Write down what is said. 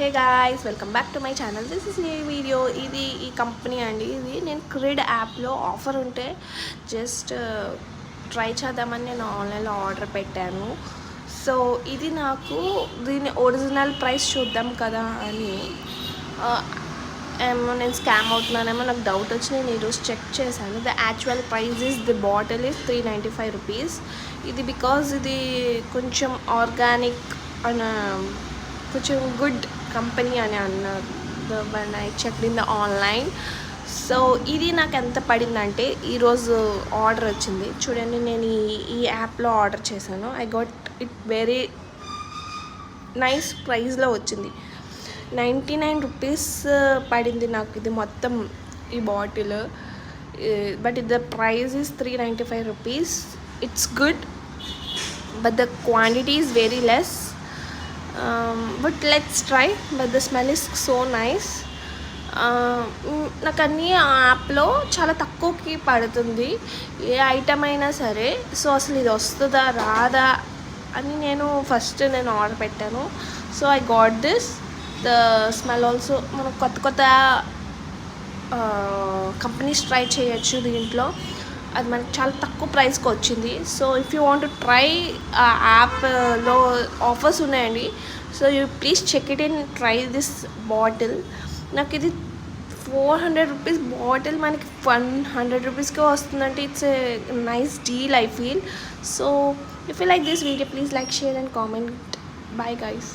Hey guys, welcome back to my channel. This is new video. ఇది ఈ company అండి. ఇది నేను క్రిడ్ యాప్లో ఆఫర్ ఉంటే జస్ట్ ట్రై చేద్దామని నేను ఆన్లైన్లో ఆర్డర్ పెట్టాను. సో ఇది నాకు దీని ఒరిజినల్ ప్రైస్ చూద్దాం కదా అని ఏమో నేను స్కామ్ అవుతున్నానేమో నాకు డౌట్ వచ్చి నేను ఈరోజు చెక్ చేశాను. The actual price is the bottle is 395 rupees. ఇది బికాజ్ ఇది కొంచెం ఆర్గానిక్ అన్న కొంచెం గుడ్ కంపెనీ అని అన్నారు when I check in the online. So ఇది నాకు ఎంత పడిందంటే ఈరోజు ఆర్డర్ వచ్చింది చూడండి. నేను ఈ యాప్లో ఆర్డర్ చేశాను. I got it very nice ప్రైస్లో వచ్చింది. 99 రూపీస్ పడింది నాకు ఇది మొత్తం ఈ bottle. But the price is 395 rupees. It's good but the quantity is very less. But let's try. But the smell is so nice. నాకు అన్నీ ఆ యాప్లో చాలా తక్కువకి పడుతుంది ఏ ఐటమ్ అయినా సరే. సో అసలు ఇది వస్తుందా రాదా అని నేను ఫస్ట్ ఆర్డర్ పెట్టాను. So I got this. The smell also మనం కొత్త కొత్త కంపెనీస్ ట్రై చేయొచ్చు దీంట్లో. అది మనకి చాలా తక్కువ ప్రైస్కి వచ్చింది. So if you want to try ఆ యాప్లో ఆఫర్స్ ఉన్నాయండి. So you please check it and try this bottle. నాకు ఇది 400 రూపీస్ బాటిల్ మనకి 100 రూపీస్కే వస్తుందంటే it's a nice deal I feel. So if you like this video please like, share and comment. Bye guys.